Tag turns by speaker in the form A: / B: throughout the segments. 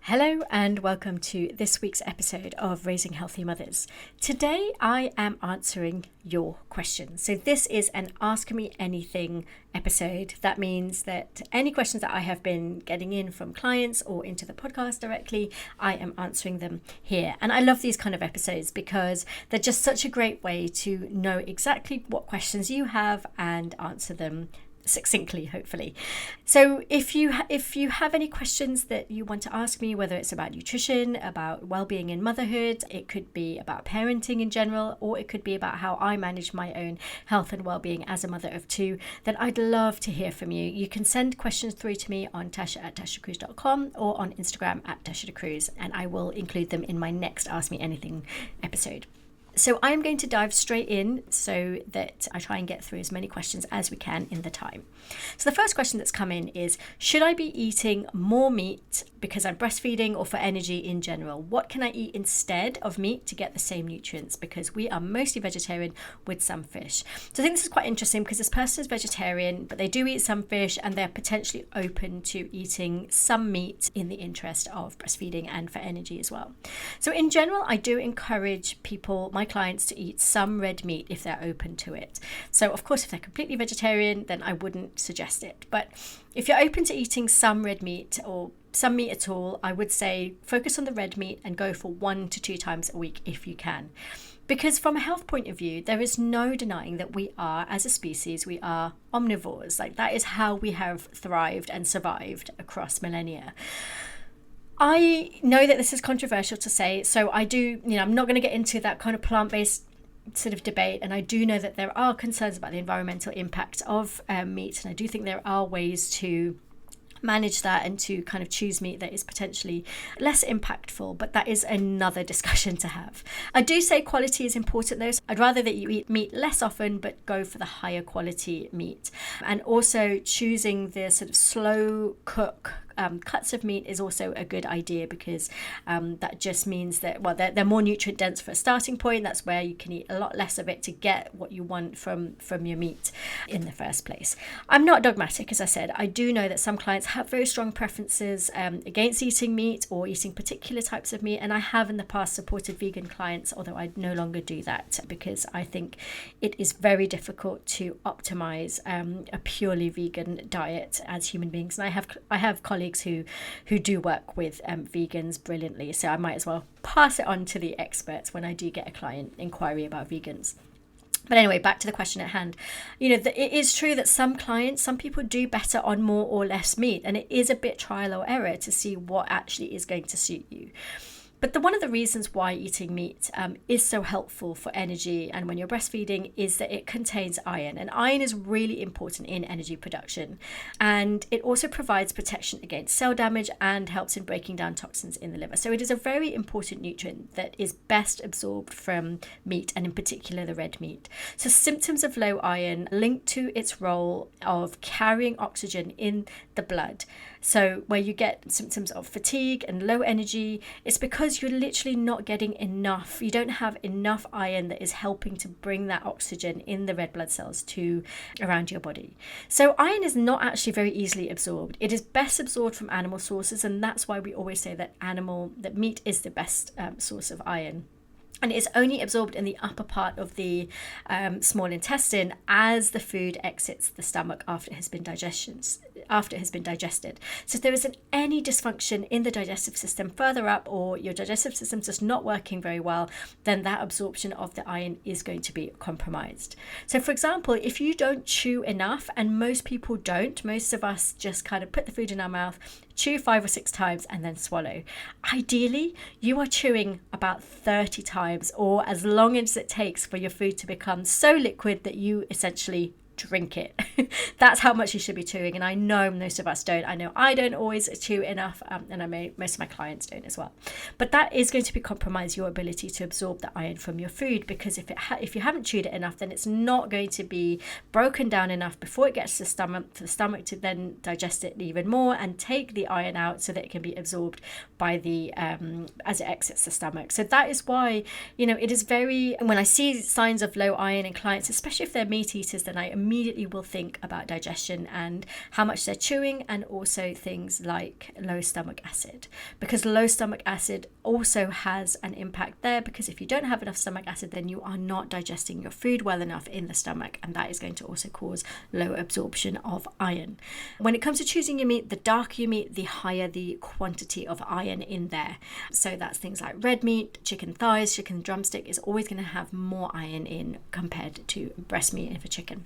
A: Hello and welcome to this week's episode of Raising Healthy Mothers. Today I am answering your questions. So this is an Ask Me Anything episode. That means that any questions that I have been getting in from clients or into the podcast directly, I am answering them here. And I love these kind of episodes because they're just such a great way to know exactly what questions you have and answer them succinctly, hopefully. So if you have any questions that you want to ask me, whether it's about nutrition, about well-being in motherhood, it could be about parenting in general, or it could be about how I manage my own health and well-being as a mother of two, then I'd love to hear from you. You can send questions through to me on tasha@tashacruz.com or on Instagram @tasha_cruz, and I will include them in my next Ask Me Anything episode. So I am going to dive straight in so that I try and get through as many questions as we can in the time. So the first question that's come in is, should I be eating more meat because I'm breastfeeding or for energy in general? What can I eat instead of meat to get the same nutrients? Because we are mostly vegetarian with some fish. So I think this is quite interesting because this person is vegetarian, but they do eat some fish and they're potentially open to eating some meat in the interest of breastfeeding and for energy as well. So in general, I do encourage people, my clients, to eat some red meat if they're open to it. So of course, if they're completely vegetarian, then I wouldn't suggest it. But if you're open to eating some red meat or some meat at all, I would say focus on the red meat and go for 1 to 2 times a week if you can. Because from a health point of view, there is no denying that we are, as a species, we are omnivores. Like, that is how we have thrived and survived across millennia. I know that this is controversial to say, so I'm not going to get into that kind of plant-based sort of debate, and I do know that there are concerns about the environmental impact of meat, and I do think there are ways to manage that and to kind of choose meat that is potentially less impactful, but that is another discussion to have. I do say quality is important though. So I'd rather that you eat meat less often but go for the higher quality meat, and also choosing the sort of slow cook cuts of meat is also a good idea because that just means that, well, they're more nutrient dense for a starting point. That's where you can eat a lot less of it to get what you want from your meat in the first place. I'm not dogmatic, as I said. I do know that some clients have very strong preferences against eating meat or eating particular types of meat, and I have in the past supported vegan clients, although I no longer do that because I think it is very difficult to optimize a purely vegan diet as human beings. And I have colleagues who do work with vegans brilliantly, so I might as well pass it on to the experts when I do get a client inquiry about vegans. But anyway, back to the question at hand. It is true that some people do better on more or less meat, and it is a bit trial or error to see what actually is going to suit you. But one of the reasons why eating meat is so helpful for energy and when you're breastfeeding is that it contains iron. And iron is really important in energy production. And it also provides protection against cell damage and helps in breaking down toxins in the liver. So it is a very important nutrient that is best absorbed from meat, and in particular the red meat. So symptoms of low iron linked to its role of carrying oxygen in the blood. So where you get symptoms of fatigue and low energy, it's because you're literally not getting enough. You don't have enough iron that is helping to bring that oxygen in the red blood cells to around your body. So iron is not actually very easily absorbed. It is best absorbed from animal sources, and that's why we always say that meat is the best source of iron. And it's only absorbed in the upper part of the small intestine as the food exits the stomach after it has been digested. So if there isn't any dysfunction in the digestive system further up, or your digestive system's just not working very well, then that absorption of the iron is going to be compromised. So for example, if you don't chew enough, and most people don't, most of us just kind of put the food in our mouth, chew 5 or 6 times and then swallow. Ideally, you are chewing about 30 times, or as long as it takes for your food to become so liquid that you essentially drink it. That's how much you should be chewing. And I know most of us don't. I know I don't always chew enough, and most of my clients don't as well. But that is going to be compromise your ability to absorb the iron from your food, because if you haven't chewed it enough, then it's not going to be broken down enough before it gets to the stomach for the stomach to then digest it even more and take the iron out so that it can be absorbed by the as it exits the stomach. So that is why it is very, when I see signs of low iron in clients, especially if they're meat eaters, then I immediately will think about digestion and how much they're chewing, and also things like low stomach acid, because low stomach acid also has an impact there, because if you don't have enough stomach acid, then you are not digesting your food well enough in the stomach, and that is going to also cause low absorption of iron. When it comes to choosing your meat, the darker your meat, the higher the quantity of iron in there. So that's things like red meat, chicken thighs, chicken drumstick is always going to have more iron in compared to breast meat for chicken.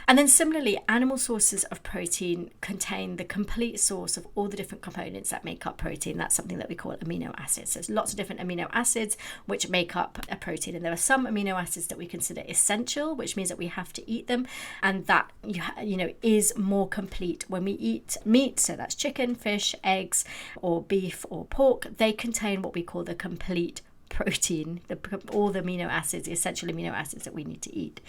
A: And then similarly, animal sources of protein contain the complete source of all the different components that make up protein. That's something that we call amino acids. So there's lots of different amino acids which make up a protein. And there are some amino acids that we consider essential, which means that we have to eat them. And that, is more complete when we eat meat. So that's chicken, fish, eggs, or beef or pork. They contain what we call the complete protein, all the amino acids, the essential amino acids that we need to eat.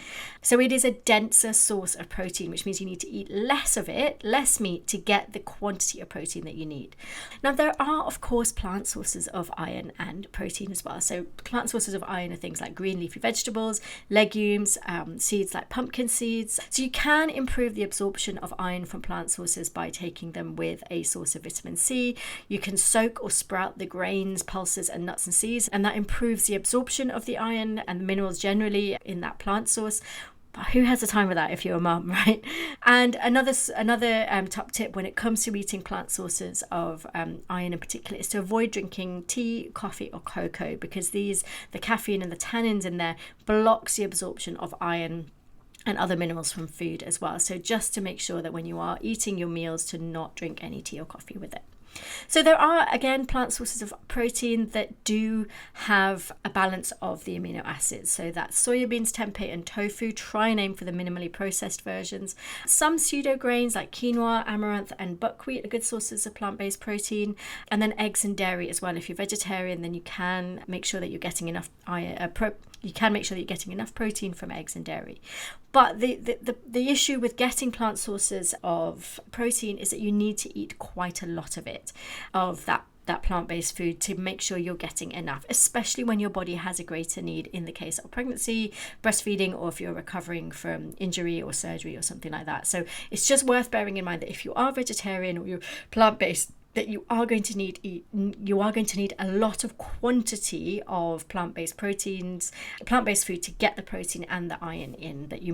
A: So it is a denser source of protein, which means you need to eat less of it, less meat, to get the quantity of protein that you need. Now, there are, of course, plant sources of iron and protein as well. So plant sources of iron are things like green leafy vegetables, legumes, seeds like pumpkin seeds. So you can improve the absorption of iron from plant sources by taking them with a source of vitamin C. You can soak or sprout the grains, pulses, and nuts and seeds, and that improves the absorption of the iron and the minerals generally in that plant source. But who has the time for that if you're a mum, right? And another top tip when it comes to eating plant sources of iron in particular is to avoid drinking tea, coffee, or cocoa, because the caffeine and the tannins in there blocks the absorption of iron and other minerals from food as well. So just to make sure that when you are eating your meals, to not drink any tea or coffee with it. So there are, again, plant sources of protein that do have a balance of the amino acids. So that's soybeans, tempeh, and tofu. Try and aim for the minimally processed versions. Some pseudo grains like quinoa, amaranth, and buckwheat are good sources of plant-based protein. And then eggs and dairy as well. If you're vegetarian, then you can make sure that you're getting enough protein from eggs and dairy. But the issue with getting plant sources of protein is that you need to eat quite a lot of it, of that plant-based food, to make sure you're getting enough, especially when your body has a greater need in the case of pregnancy, breastfeeding, or if you're recovering from injury or surgery or something like that. So it's just worth bearing in mind that if you are vegetarian or you're plant-based, that you are going to need a lot of quantity of plant-based food to get the protein and the iron in that you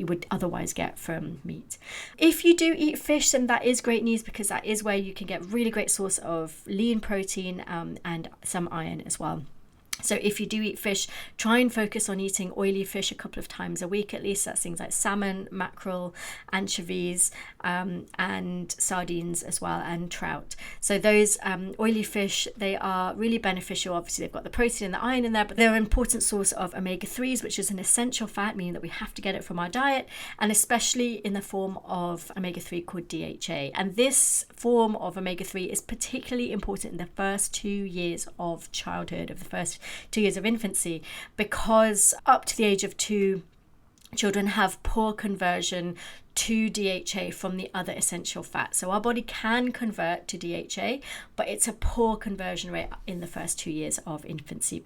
A: would otherwise get from meat. If you do eat fish, then that is great news, because that is where you can get really great source of lean protein and some iron as well. So if you do eat fish, try and focus on eating oily fish a couple of times a week at least. That's things like salmon, mackerel, anchovies, and sardines as well, and trout. So those oily fish, they are really beneficial. Obviously, they've got the protein and the iron in there, but they're an important source of omega-3s, which is an essential fat, meaning that we have to get it from our diet, and especially in the form of omega-3 called DHA. And this form of omega-3 is particularly important in the first 2 years of childhood, of the first 2 years of infancy, because up to the age of 2, children have poor conversion to DHA from the other essential fats. So our body can convert to DHA, but it's a poor conversion rate in the first 2 years of infancy,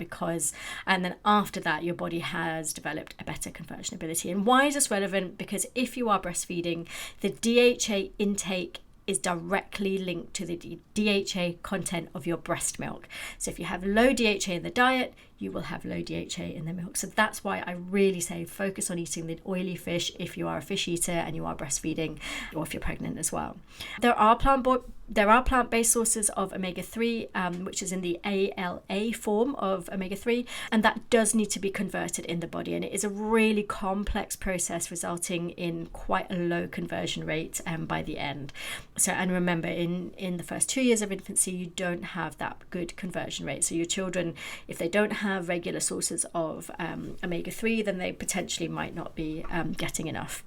A: and then after that, your body has developed a better conversion ability. And why is this relevant? Because if you are breastfeeding, the DHA intake is directly linked to the DHA content of your breast milk. So if you have low DHA in the diet, you will have low DHA in the milk. So that's why I really say focus on eating the oily fish if you are a fish eater and you are breastfeeding, or if you're pregnant as well. There are plant-based sources of omega-3, which is in the ALA form of omega-3, and that does need to be converted in the body, and it is a really complex process, resulting in quite a low conversion rate by the end. So, and remember, in the first 2 years of infancy, you don't have that good conversion rate. So your children, if they don't have regular sources of omega-3, then they potentially might not be getting enough.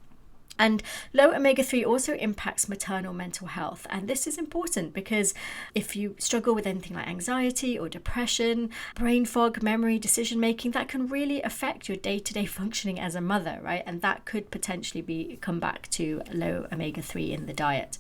A: And low omega-3 also impacts maternal mental health. And this is important because if you struggle with anything like anxiety or depression, brain fog, memory, decision making, that can really affect your day-to-day functioning as a mother, right? And that could potentially come back to low omega-3 in the diet.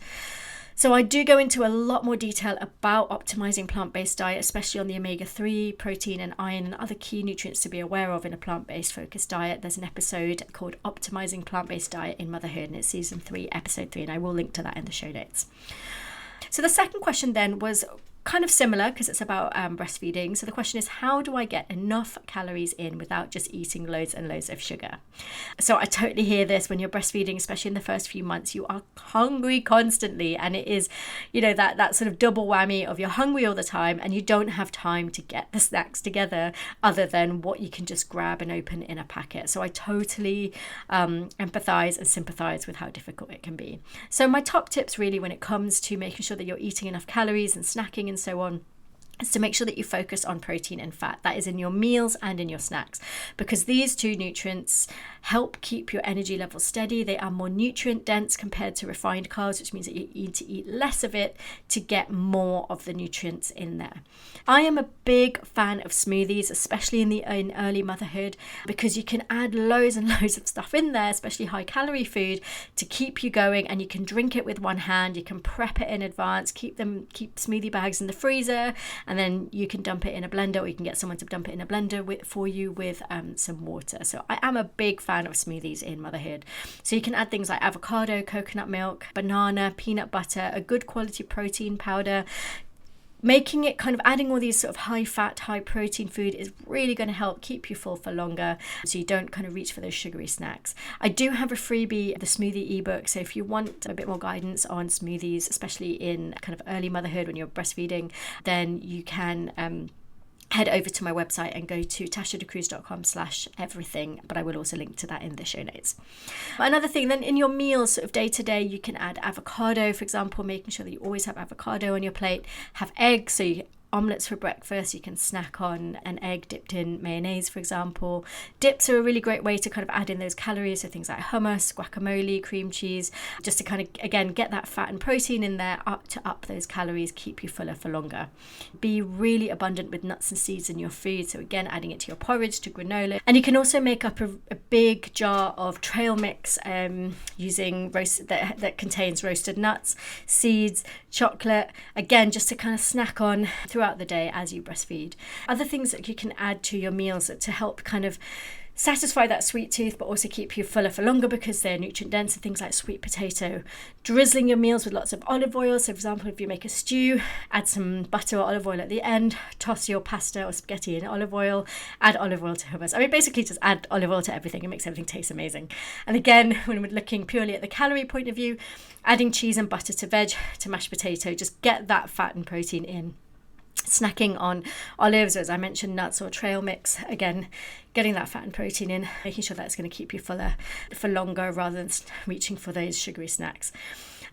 A: So I do go into a lot more detail about optimizing plant-based diet, especially on the omega-3, protein and iron and other key nutrients to be aware of in a plant-based focused diet. There's an episode called Optimizing Plant-Based Diet in Motherhood, and it's season 3, episode 3, and I will link to that in the show notes. So the second question then was kind of similar because it's about breastfeeding. So the question is, how do I get enough calories in without just eating loads and loads of sugar? So I totally hear this. When you're breastfeeding, especially in the first few months, you are hungry constantly, and it is, that sort of double whammy of you're hungry all the time and you don't have time to get the snacks together other than what you can just grab and open in a packet. So I totally empathize and sympathize with how difficult it can be. So my top tips really when it comes to making sure that you're eating enough calories and snacking and so on is to make sure that you focus on protein and fat. That is in your meals and in your snacks, because these two nutrients help keep your energy levels steady. They are more nutrient dense compared to refined carbs, which means that you need to eat less of it to get more of the nutrients in there. I am a big fan of smoothies, especially in early motherhood, because you can add loads and loads of stuff in there, especially high calorie food, to keep you going, and you can drink it with one hand. You can prep it in advance, keep smoothie bags in the freezer, and then you can dump it in a blender, or you can get someone to dump it in a blender for you with some water. So I am a big fan of smoothies in motherhood. So you can add things like avocado, coconut milk, banana, peanut butter, a good quality protein powder. Making it kind of adding all these sort of high fat, high protein food is really going to help keep you full for longer, so you don't kind of reach for those sugary snacks. I do have a freebie, the smoothie ebook. So if you want a bit more guidance on smoothies, especially in kind of early motherhood when you're breastfeeding, then you can head over to my website and go to tashadecruz.com/everything, but I will also link to that in the show notes. Another thing then, in your meals sort of day to day, you can add avocado, for example, making sure that you always have avocado on your plate. Have eggs, so you omelets for breakfast. You can snack on an egg dipped in mayonnaise, for example. Dips are a really great way to kind of add in those calories, so things like hummus, guacamole, cream cheese, just to kind of, again, get that fat and protein in there, up those calories, keep you fuller for longer. Be really abundant with nuts and seeds in your food, so again, adding it to your porridge, to granola. And you can also make up a big jar of trail mix using that contains roasted nuts, seeds, chocolate, again, just to kind of snack on throughout the day as you breastfeed. Other things that you can add to your meals to help kind of satisfy that sweet tooth, but also keep you fuller for longer because they're nutrient dense, and things like sweet potato. Drizzling your meals with lots of olive oil. So for example, if you make a stew, add some butter or olive oil at the end, toss your pasta or spaghetti in olive oil, add olive oil to hummus. I mean, basically just add olive oil to everything. It makes everything taste amazing. And again, when we're looking purely at the calorie point of view, adding cheese and butter to veg, to mashed potato, just get that fat and protein in. Snacking on olives, or as I mentioned, nuts or trail mix, again, getting that fat and protein in, making sure that's going to keep you fuller for longer rather than reaching for those sugary snacks.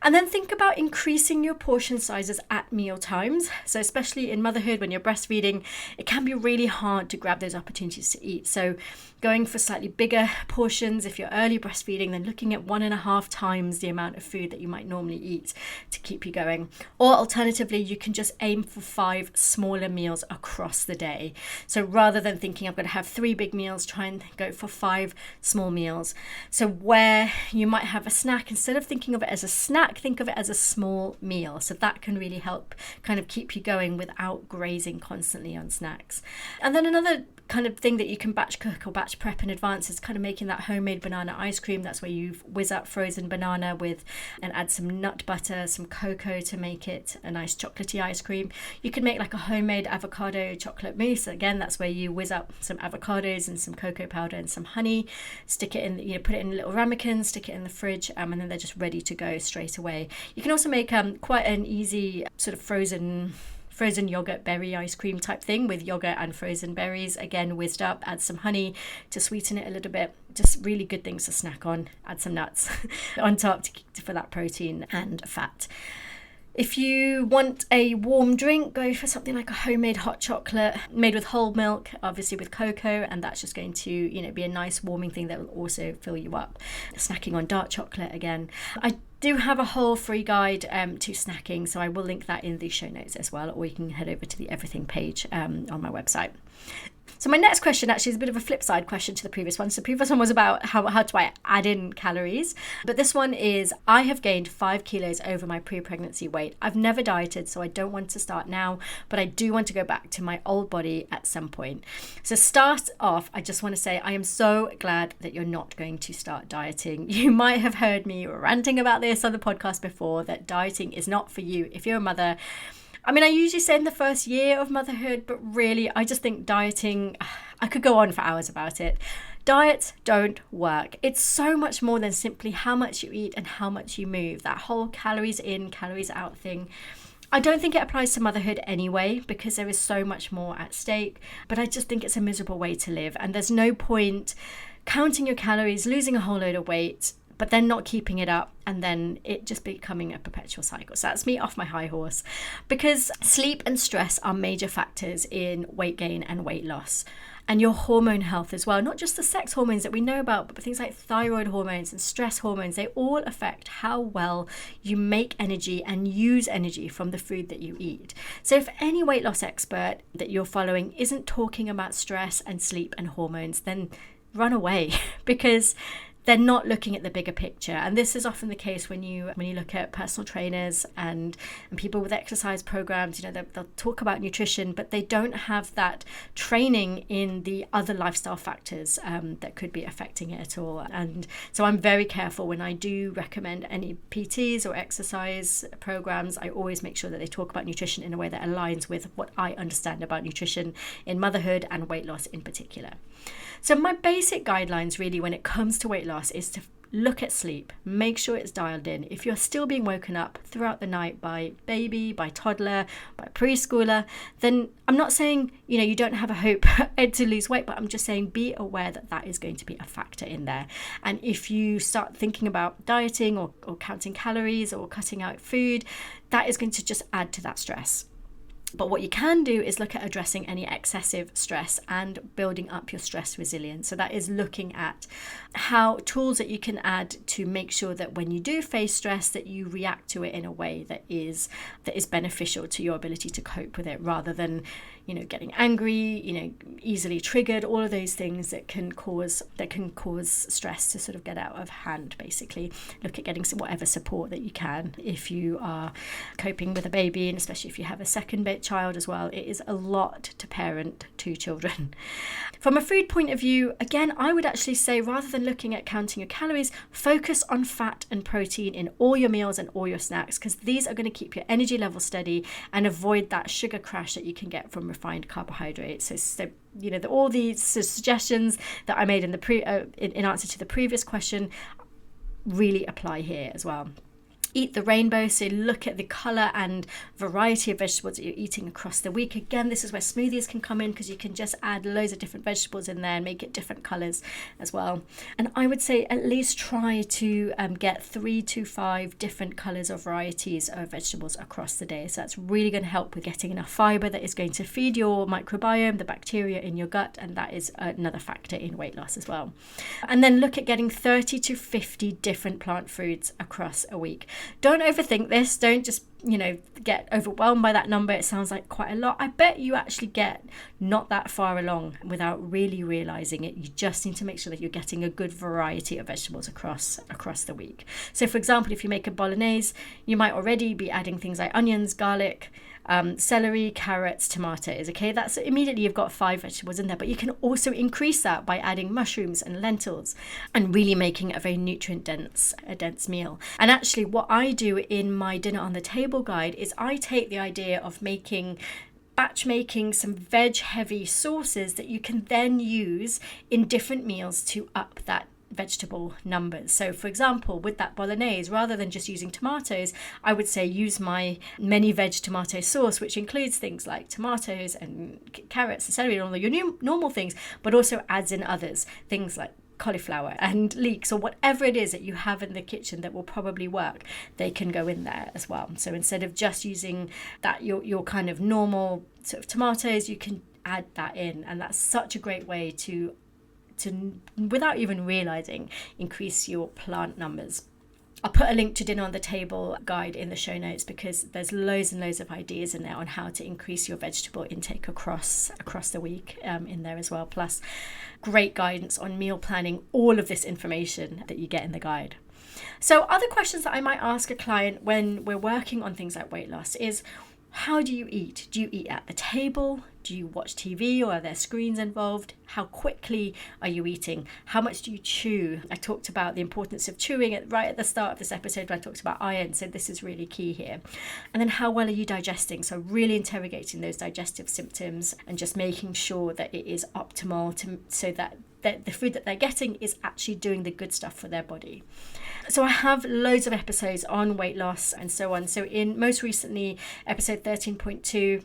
A: And then think about increasing your portion sizes at meal times. So especially in motherhood, when you're breastfeeding, it can be really hard to grab those opportunities to eat. So going for slightly bigger portions, if you're early breastfeeding, then looking at 1.5 times the amount of food that you might normally eat to keep you going. Or alternatively, you can just aim for 5 smaller meals across the day. So rather than thinking I'm going to have 3 big meals, try and go for 5 small meals. So where you might have a snack, instead of thinking of it as a snack, think of it as a small meal. So that can really help kind of keep you going without grazing constantly on snacks. And then another kind of thing that you can batch cook or batch prep in advance is kind of making that homemade banana ice cream. That's where you whiz up frozen banana and add some nut butter, some cocoa to make it a nice chocolatey ice cream. You can make like a homemade avocado chocolate mousse. Again, that's where you whiz up some avocados and some cocoa powder and some honey, stick it in, put it in little ramekins, stick it in the fridge, and then they're just ready to go straight away. You can also make quite an easy sort of frozen yogurt berry ice cream type thing with yogurt and frozen berries, again whizzed up, add some honey to sweeten it a little bit. Just really good things to snack on. Add some nuts on top for that protein and fat. If you want a warm drink, go for something like a homemade hot chocolate made with whole milk, obviously with cocoa, and that's just going to be a nice warming thing that will also fill you up. Snacking on dark chocolate again. I do have a whole free guide to snacking, so I will link that in the show notes as well, or you can head over to the everything page on my website. So my next question actually is a bit of a flip side question to the previous one. So the previous one was about how do I add in calories? But this one is, I have gained 5 kilos over my pre-pregnancy weight. I've never dieted, so I don't want to start now, but I do want to go back to my old body at some point. So start off, I just want to say I am so glad that you're not going to start dieting. You might have heard me ranting about this on the podcast before, that dieting is not for you if you're a mother. I mean, I usually say in the first year of motherhood, but really, I just think dieting, I could go on for hours about it. Diets don't work. It's so much more than simply how much you eat and how much you move. That whole calories in, calories out thing. I don't think it applies to motherhood anyway, because there is so much more at stake. But I just think it's a miserable way to live. And there's no point counting your calories, losing a whole load of weight, but then not keeping it up, and then it just becoming a perpetual cycle. So that's me off my high horse, because sleep and stress are major factors in weight gain and weight loss, and your hormone health as well. Not just the sex hormones that we know about, but things like thyroid hormones and stress hormones. They all affect how well you make energy and use energy from the food that you eat. So if any weight loss expert that you're following isn't talking about stress and sleep and hormones, then run away, because they're not looking at the bigger picture. And this is often the case when you look at personal trainers and people with exercise programs. You know, they'll talk about nutrition, but they don't have that training in the other lifestyle factors that could be affecting it at all. And so I'm very careful when I do recommend any PTs or exercise programs. I always make sure that they talk about nutrition in a way that aligns with what I understand about nutrition in motherhood and weight loss in particular. So my basic guidelines really when it comes to weight loss is to look at sleep, make sure it's dialed in. If you're still being woken up throughout the night by baby, by toddler, by preschooler, then I'm not saying, you don't have a hope to lose weight, but I'm just saying be aware that that is going to be a factor in there. And if you start thinking about dieting or counting calories or cutting out food, that is going to just add to that stress. But what you can do is look at addressing any excessive stress and building up your stress resilience. So that is looking at how tools that you can add to make sure that when you do face stress, that you react to it in a way that is beneficial to your ability to cope with it, rather than getting angry, easily triggered, all of those things that can cause stress to sort of get out of hand. Basically, look at getting whatever support that you can if you are coping with a baby, and especially if you have a second child as well. It is a lot to parent 2 children. From a food point of view, again, I would actually say, rather than looking at counting your calories, focus on fat and protein in all your meals and all your snacks, because these are going to keep your energy level steady and avoid that sugar crash that you can get from refined carbohydrates. So all these suggestions that I made in in answer to the previous question really apply here as well. Eat the rainbow, so look at the colour and variety of vegetables that you're eating across the week. Again, this is where smoothies can come in, because you can just add loads of different vegetables in there and make it different colours as well. And I would say at least try to get 3 to 5 different colours or varieties of vegetables across the day. So that's really going to help with getting enough fibre that is going to feed your microbiome, the bacteria in your gut, and that is another factor in weight loss as well. And then look at getting 30 to 50 different plant foods across a week. Don't overthink this. Don't just, get overwhelmed by that number. It sounds like quite a lot. I bet you actually get not that far along without really realizing it. You just need to make sure that you're getting a good variety of vegetables across the week. So for example, if you make a bolognese, you might already be adding things like onions, garlic, celery, carrots, tomatoes. Okay, that's immediately you've got 5 vegetables in there, but you can also increase that by adding mushrooms and lentils and really making it a very nutrient dense meal. And actually what I do in my dinner on the table guide is I take the idea of batch making some veg heavy sauces that you can then use in different meals to up that vegetable numbers. So for example, with that bolognese, rather than just using tomatoes, I would say use my many veg tomato sauce, which includes things like tomatoes and carrots and celery and all your normal things, but also adds in others, things like cauliflower and leeks or whatever it is that you have in the kitchen that will probably work. They can go in there as well. So instead of just using that your kind of normal sort of tomatoes, you can add that in, and that's such a great way to without even realizing, increase your plant numbers. I'll put a link to Dinner on the Table guide in the show notes, because there's loads and loads of ideas in there on how to increase your vegetable intake across the week in there as well. Plus great guidance on meal planning, all of this information that you get in the guide. So other questions that I might ask a client when we're working on things like weight loss is, how do you eat? Do you eat at the table? Do you watch TV, or are there screens involved? How quickly are you eating? How much do you chew? I talked about the importance of chewing right at the start of this episode when I talked about iron, so this is really key here. And then how well are you digesting? So really interrogating those digestive symptoms and just making sure that it is optimal so that the food that they're getting is actually doing the good stuff for their body. So I have loads of episodes on weight loss and so on. So in most recently, episode 13.2,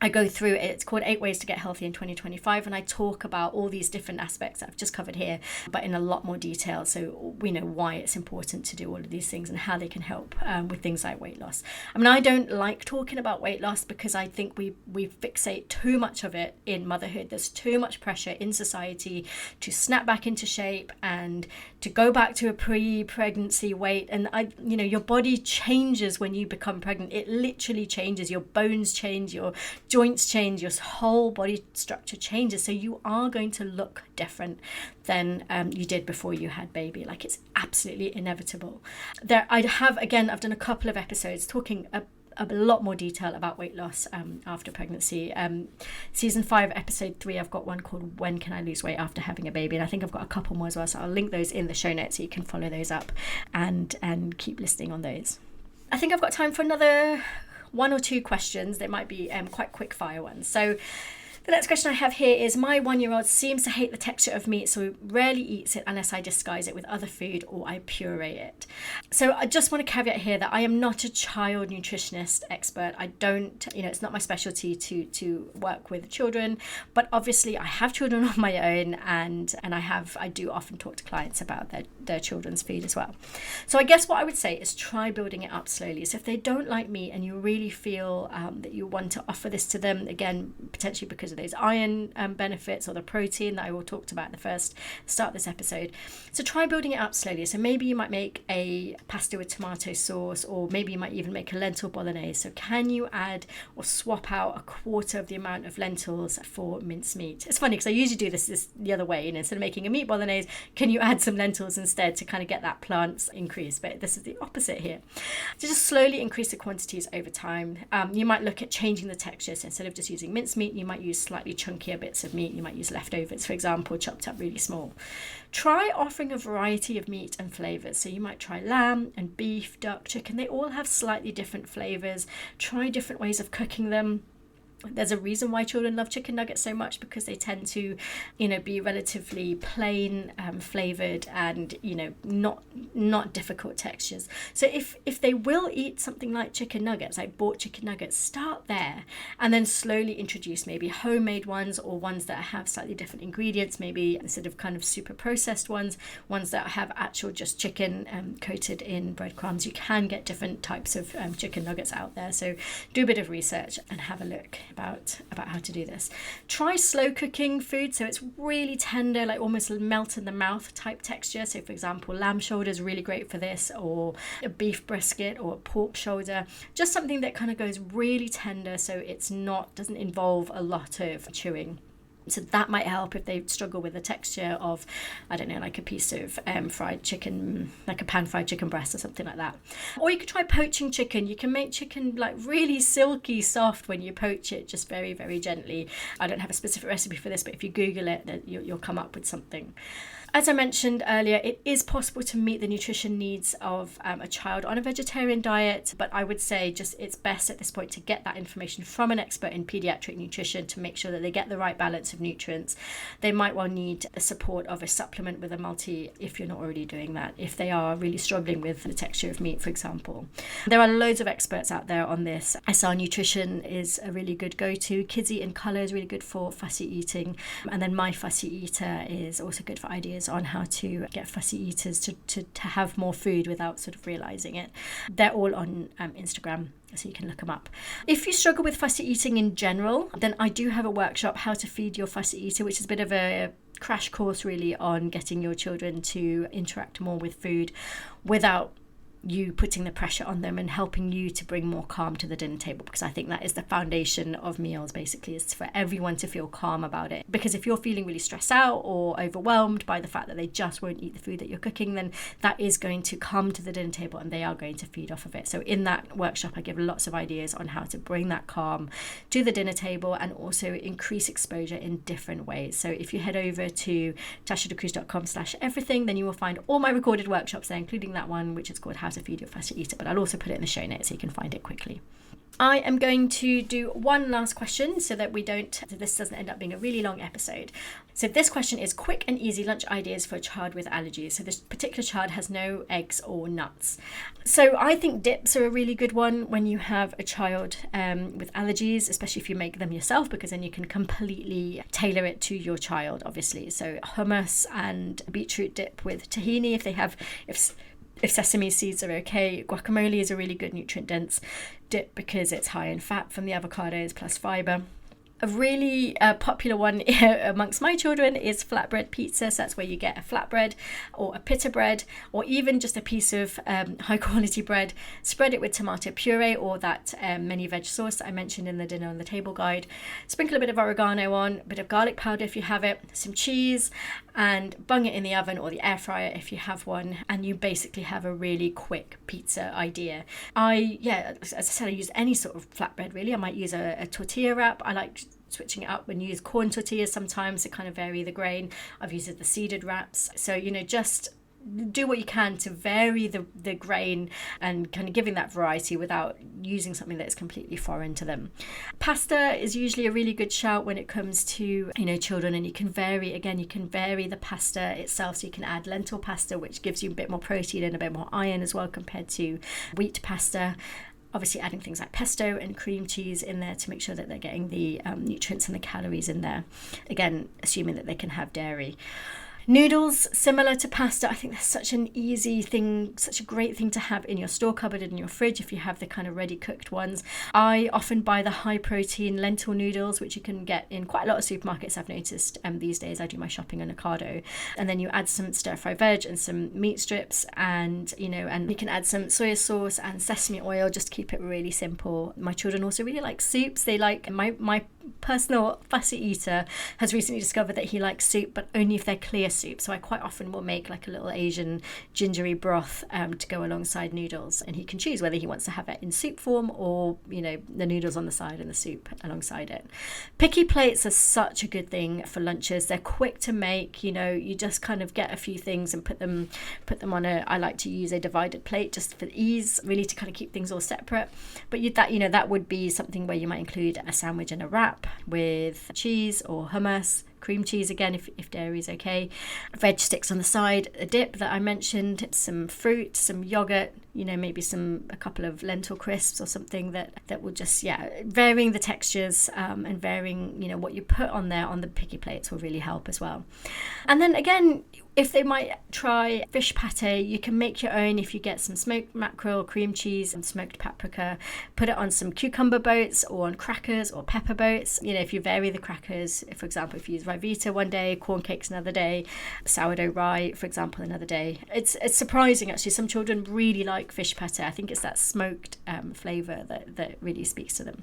A: I go through it. It's called 8 Ways to Get Healthy in 2025. And I talk about all these different aspects that I've just covered here, but in a lot more detail. So we know why it's important to do all of these things and how they can help with things like weight loss. I mean, I don't like talking about weight loss because I think we fixate too much of it in motherhood. There's too much pressure in society to snap back into shape and to go back to a pre-pregnancy weight. And your body changes when you become pregnant. It literally changes. Your bones change, your joints change, your whole body structure changes. So you are going to look different than you did before you had baby. Like, it's absolutely inevitable. I've done a couple of episodes talking a lot more detail about weight loss after pregnancy. Season 5, episode 3, I've got one called When Can I Lose Weight After Having a Baby? And I think I've got a couple more as well. So I'll link those in the show notes so you can follow those up and keep listening on those. I think I've got time for another 1 or 2 questions. They might be quite quick fire ones. So the next question I have here is, my 1-year-old seems to hate the texture of meat, so rarely eats it unless I disguise it with other food or I puree it. So I just want to caveat here that I am not a child nutritionist expert. I don't, it's not my specialty to work with children, but obviously I have children of my own, and I do often talk to clients about their children's food as well. So I guess what I would say is try building it up slowly. So if they don't like meat and you really feel that you want to offer this to them, again, potentially because of those iron benefits or the protein that I all talked about at the start of this episode. So try building it up slowly. So maybe you might make a pasta with tomato sauce, or maybe you might even make a lentil bolognese. So can you add or swap out a quarter of the amount of lentils for mincemeat? It's funny because I usually do this the other way. Instead of making a meat bolognese, can you add some lentils instead to kind of get that plants increase? But this is the opposite here. So just slowly increase the quantities over time. You might look at changing the texture. So instead of just using mincemeat, you might use slightly chunkier bits of meat. You might use leftovers, for example, chopped up really small. Try offering a variety of meat and flavors. So you might try lamb and beef, duck, chicken. They all have slightly different flavors. Try different ways of cooking them. There's a reason why children love chicken nuggets so much, because they tend to, be relatively plain flavored and, not difficult textures. So if they will eat something like chicken nuggets, like bought chicken nuggets, start there and then slowly introduce maybe homemade ones, or ones that have slightly different ingredients, maybe instead of kind of super processed ones that have actual just chicken coated in breadcrumbs. You can get different types of chicken nuggets out there. So do a bit of research and have a look about how to do this. Try slow cooking food, so it's really tender, like almost melt in the mouth type texture. So for example, lamb shoulder is really great for this, or a beef brisket or a pork shoulder, just something that kind of goes really tender, so doesn't involve a lot of chewing. So that might help if they struggle with the texture of, I don't know, like a piece of fried chicken, like a pan-fried chicken breast or something like that. Or you could try poaching chicken. You can make chicken like really silky soft when you poach it, just very, very gently. I don't have a specific recipe for this, but if you Google it, you'll come up with something. As I mentioned earlier, it is possible to meet the nutrition needs of a child on a vegetarian diet, but I would say it's best at this point to get that information from an expert in pediatric nutrition to make sure that they get the right balance of nutrients. They might well need the support of a supplement with a multi if you're not already doing that, if they are really struggling with the texture of meat, for example. There are loads of experts out there on this. SR Nutrition is a really good go-to. Kids Eat in Colour is really good for fussy eating. And then My Fussy Eater is also good for ideas on how to get fussy eaters to have more food without sort of realizing it. They're all on Instagram, so you can look them up. If you struggle with fussy eating in general, then I do have a workshop, How to Feed Your Fussy Eater, which is a bit of a crash course really on getting your children to interact more with food without you putting the pressure on them and helping you to bring more calm to the dinner table, because I think that is the foundation of meals, basically, is for everyone to feel calm about it. Because if you're feeling really stressed out or overwhelmed by the fact that they just won't eat the food that you're cooking, then that is going to come to the dinner table and they are going to feed off of it. So in that workshop, I give lots of ideas on how to bring that calm to the dinner table and also increase exposure in different ways. So if you head over to tashadecruz.com/everything, then you will find all my recorded workshops there, including that one, which is called How to Feed Your Fussy Eater, but I'll also put it in the show notes so you can find it quickly. I am going to do one last question so that this doesn't end up being a really long episode. So this question is quick and easy lunch ideas for a child with allergies. So this particular child has no eggs or nuts. So I think dips are a really good one when you have a child with allergies, especially if you make them yourself, because then you can completely tailor it to your child, obviously. So hummus and beetroot dip with tahini if sesame seeds are okay. Guacamole is a really good nutrient-dense dip because it's high in fat from the avocados plus fiber. A really popular one amongst my children is flatbread pizza. So that's where you get a flatbread or a pita bread or even just a piece of high quality bread. Spread it with tomato puree or that many veg sauce that I mentioned in the dinner on the table guide. Sprinkle a bit of oregano on, a bit of garlic powder if you have it, some cheese, and bung it in the oven or the air fryer if you have one. And you basically have a really quick pizza idea. As I said, I use any sort of flatbread really. I might use a tortilla wrap. I like switching it up and use corn tortillas sometimes to kind of vary the grain. I've used the seeded wraps. So, just do what you can to vary the grain and kind of giving that variety without using something that is completely foreign to them. Pasta is usually a really good shout when it comes to children, and you can vary the pasta itself. So you can add lentil pasta, which gives you a bit more protein and a bit more iron as well compared to wheat pasta. Obviously adding things like pesto and cream cheese in there to make sure that they're getting the nutrients and the calories in there. Again, assuming that they can have dairy. Noodles, similar to pasta, I think that's such an easy thing, such a great thing to have in your store cupboard and in your fridge if you have the kind of ready cooked ones. I often buy the high protein lentil noodles, which you can get in quite a lot of supermarkets, I've noticed these days. I do my shopping on Ocado. And then you add some stir fry veg and some meat strips and you can add some soy sauce and sesame oil just to keep it really simple. My children also really like soups. They like, my personal fussy eater has recently discovered that he likes soup, but only if they're clear soup. So I quite often will make like a little Asian gingery broth to go alongside noodles, and he can choose whether he wants to have it in soup form or the noodles on the side and the soup alongside it. Picky plates are such a good thing for lunches. They're quick to make. You just kind of get a few things and put them on I like to use a divided plate just for ease, really, to kind of keep things all separate. But that would be something where you might include a sandwich and a wrap with cheese or hummus, cream cheese again if dairy is okay, veg sticks on the side, a dip that I mentioned, some fruit, some yogurt, maybe a couple of lentil crisps or something that will just varying the textures and varying what you put on there on the picky plates will really help as well. And then again, if they might try fish pate, you can make your own. If you get some smoked mackerel, cream cheese and smoked paprika, put it on some cucumber boats or on crackers or pepper boats. If you vary the crackers, for example, if you use Rivita one day, corn cakes another day, sourdough rye, for example, another day. It's surprising actually. Some children really like fish pate. I think it's that smoked flavour that really speaks to them.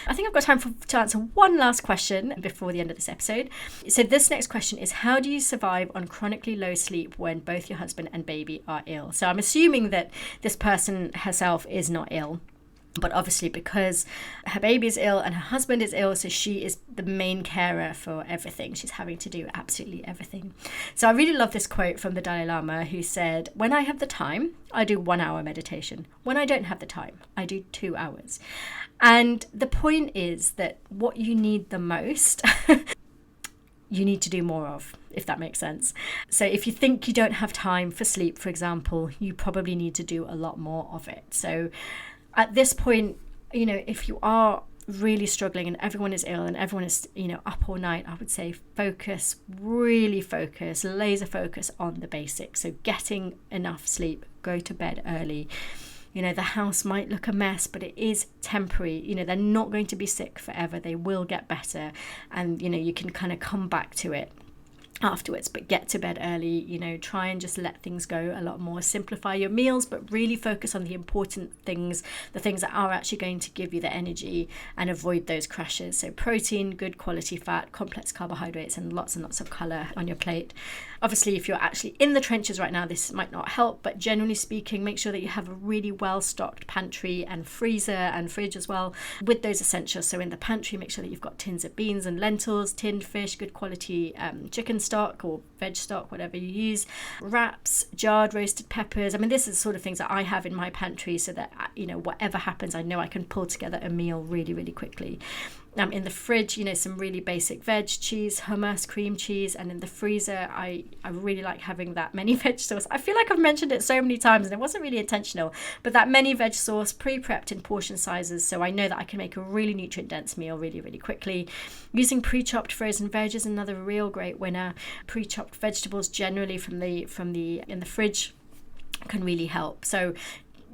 A: I think I've got time to answer one last question before the end of this episode. So this next question is, how do you survive on chronically low sleep when both your husband and baby are ill? So I'm assuming that this person herself is not ill, but obviously because her baby is ill and her husband is ill, so she is the main carer for everything. She's having to do absolutely everything. So I really love this quote from the Dalai Lama, who said, "When I have the time, I do 1 hour meditation. When I don't have the time, I do 2 hours." And the point is that what you need the most you need to do more of, if that makes sense. So if you think you don't have time for sleep, for example, you probably need to do a lot more of it. So at this point, if you are really struggling and everyone is ill and everyone is, up all night, I would say really focus, laser focus on the basics. So getting enough sleep, go to bed early. The house might look a mess, but it is temporary. They're not going to be sick forever. They will get better. And, you can kind of come back to it. afterwards, but get to bed early. Try and just let things go a lot more, simplify your meals, but really focus on the important things, the things that are actually going to give you the energy, and avoid those crashes. So protein, good quality fat, complex carbohydrates, and lots of colour on your plate. Obviously, if you're actually in the trenches right now, this might not help, but generally speaking, make sure that you have a really well stocked pantry and freezer and fridge as well with those essentials. So in the pantry, make sure that you've got tins of beans and lentils, tinned fish, good quality chicken stock or veg stock, whatever you use, wraps, jarred roasted peppers. I mean, this is the sort of things that I have in my pantry so that, whatever happens, I know I can pull together a meal really, really quickly. In the fridge, some really basic veg, cheese, hummus, cream cheese, and in the freezer, I really like having that many veg sauce. I feel like I've mentioned it so many times and it wasn't really intentional, but that many veg sauce pre-prepped in portion sizes, so I know that I can make a really nutrient-dense meal really, really quickly. Using pre-chopped frozen veg is another real great winner. Pre-chopped vegetables generally in the fridge can really help. So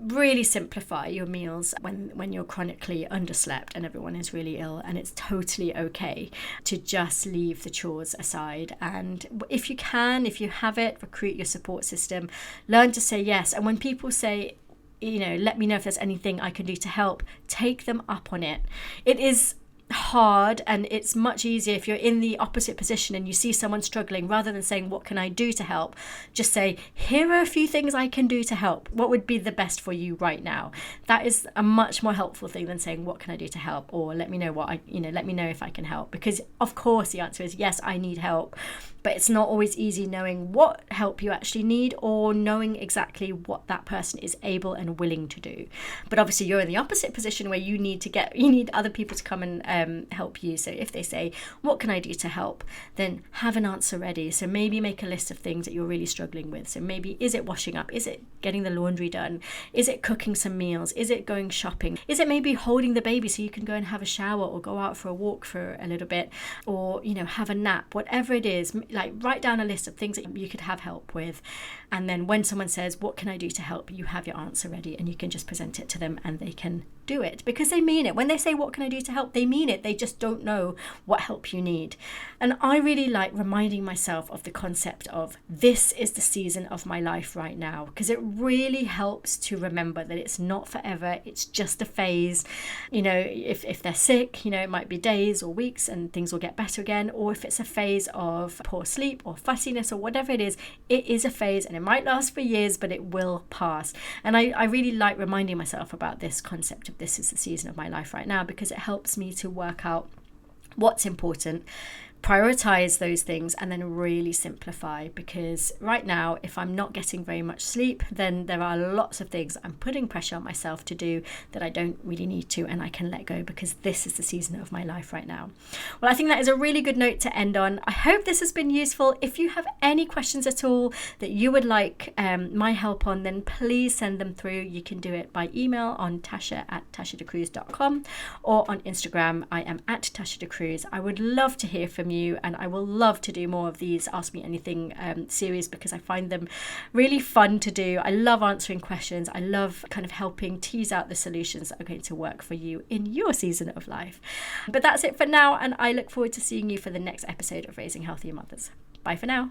A: really simplify your meals when you're chronically underslept and everyone is really ill, and it's totally okay to just leave the chores aside. And if you have it, recruit your support system, learn to say yes. And when people say, let me know if there's anything I can do to help, take them up on it. It is hard, and it's much easier if you're in the opposite position and you see someone struggling, rather than saying, what can I do to help? Just say, here are a few things I can do to help. What would be the best for you right now? That is a much more helpful thing than saying, what can I do to help? Or let me know let me know if I can help. Because of course the answer is yes, I need help. But it's not always easy knowing what help you actually need, or knowing exactly what that person is able and willing to do. But obviously you're in the opposite position where you need other people to come and help you. So if they say, what can I do to help? Then have an answer ready. So maybe make a list of things that you're really struggling with. So maybe, is it washing up? Is it getting the laundry done? Is it cooking some meals? Is it going shopping? Is it maybe holding the baby so you can go and have a shower or go out for a walk for a little bit, or have a nap? Whatever it is, like write down a list of things that you could have help with, and then when someone says, what can I do to help, you have your answer ready and you can just present it to them and they can do it, because they mean it. When they say, what can I do to help, they mean it. They just don't know what help you need. And I really like reminding myself of the concept of, this is the season of my life right now, because it really helps to remember that it's not forever, it's just a phase. If they're sick, it might be days or weeks and things will get better again. Or if it's a phase of poor sleep or fussiness or whatever it is a phase, and it might last for years, but it will pass. And I really like reminding myself about this concept of, this is the season of my life right now, because it helps me to work out what's important, prioritize those things, and then really simplify. Because right now, if I'm not getting very much sleep, then there are lots of things I'm putting pressure on myself to do that I don't really need to, and I can let go, because this is the season of my life right now. Well, I think that is a really good note to end on. I hope this has been useful. If you have any questions at all that you would like my help on, then please send them through. You can do it by email on tasha@tashadecruz.com, or on Instagram, I am @tashadecruz. I would love to hear from you, and I will love to do more of these Ask Me Anything series, because I find them really fun to do. I love answering questions. I love kind of helping tease out the solutions that are going to work for you in your season of life. But that's it for now, and I look forward to seeing you for the next episode of Raising Healthier Mothers. Bye for now.